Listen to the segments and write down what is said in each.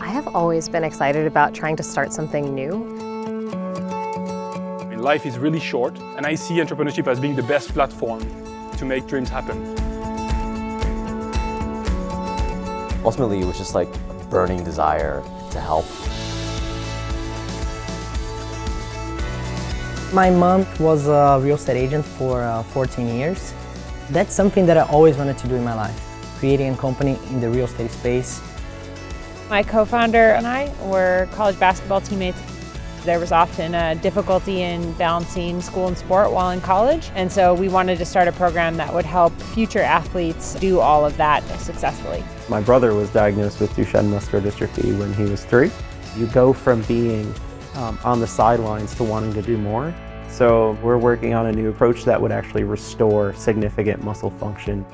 I have always been excited about trying to start something new. Life is really short, and I see entrepreneurship as being the best platform to make dreams happen. Ultimately, it was just like a burning desire to help. My mom was a real estate agent for 14 years. That's something that I always wanted to do in my life, creating a company in the real estate space. My co-founder and I were college basketball teammates. There was often a difficulty in balancing school and sport while in college, and so we wanted to start a program that would help future athletes do all of that successfully. My brother was diagnosed with Duchenne muscular dystrophy when he was 3. You go from being on the sidelines to wanting to do more. So we're working on a new approach that would actually restore significant muscle function.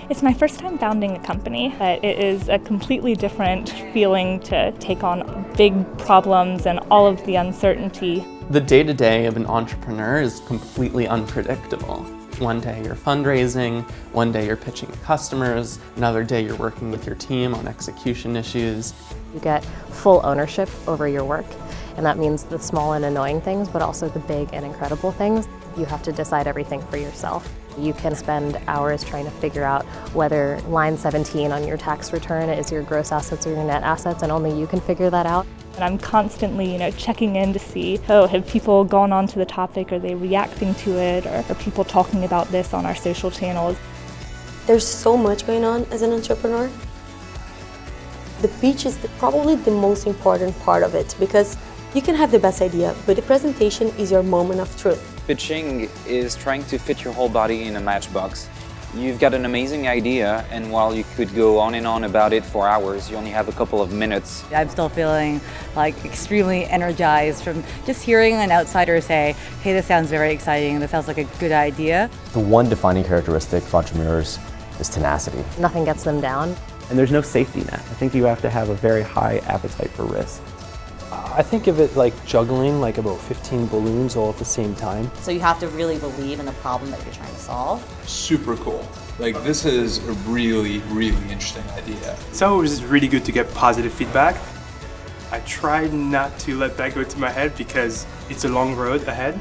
It's my first time founding a company, but it is a completely different feeling to take on big problems and all of the uncertainty. The day-to-day of an entrepreneur is completely unpredictable. One day you're fundraising, one day you're pitching to customers, another day you're working with your team on execution issues. You get full ownership over your work, and that means the small and annoying things, but also the big and incredible things. You have to decide everything for yourself. You can spend hours trying to figure out whether line 17 on your tax return is your gross assets or your net assets, and only you can figure that out. And I'm constantly, checking in to see, have people gone on to the topic? Are they reacting to it? Or are people talking about this on our social channels? There's so much going on as an entrepreneur. The pitch is probably the most important part of it, because you can have the best idea, but the presentation is your moment of truth. Pitching is trying to fit your whole body in a matchbox. You've got an amazing idea, and while you could go on and on about it for hours, you only have a couple of minutes. I'm still feeling extremely energized from just hearing an outsider say, hey, this sounds very exciting, this sounds like a good idea. The one defining characteristic for entrepreneurs is tenacity. Nothing gets them down. And there's no safety net. I think you have to have a very high appetite for risk. I think of it like juggling about 15 balloons all at the same time. So you have to really believe in the problem that you're trying to solve. Super cool. This is a really, really interesting idea. So it was really good to get positive feedback. I tried not to let that go to my head because it's a long road ahead.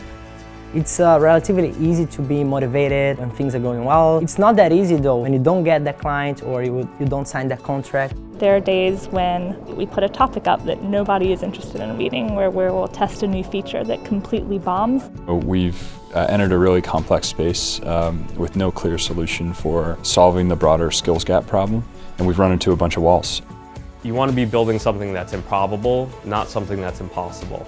It's relatively easy to be motivated when things are going well. It's not that easy though when you don't get that client or you don't sign that contract. There are days when we put a topic up that nobody is interested in reading, where we'll test a new feature that completely bombs. We've entered a really complex space with no clear solution for solving the broader skills gap problem, and we've run into a bunch of walls. You want to be building something that's improbable, not something that's impossible.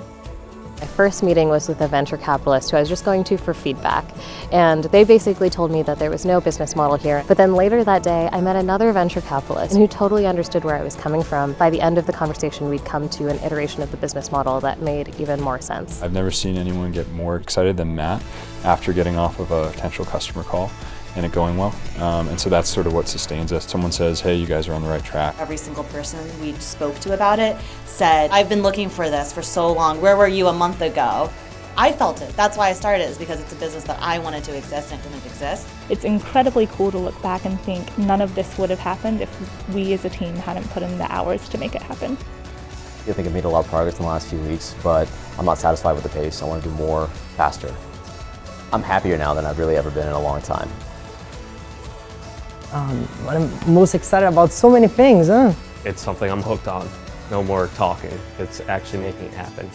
My first meeting was with a venture capitalist who I was just going to for feedback, and they basically told me that there was no business model here. But then later that day, I met another venture capitalist who totally understood where I was coming from. By the end of the conversation, we'd come to an iteration of the business model that made even more sense. I've never seen anyone get more excited than Matt after getting off of a potential customer call and it going well. And so that's sort of what sustains us. Someone says, hey, you guys are on the right track. Every single person we spoke to about it said, I've been looking for this for so long. Where were you a month ago? I felt it. That's why I started, is because it's a business that I wanted to exist and it didn't exist. It's incredibly cool to look back and think none of this would have happened if we as a team hadn't put in the hours to make it happen. I think I've made a lot of progress in the last few weeks, but I'm not satisfied with the pace. I want to do more faster. I'm happier now than I've really ever been in a long time. I'm most excited about so many things, huh? It's something I'm hooked on. No more talking. It's actually making it happen.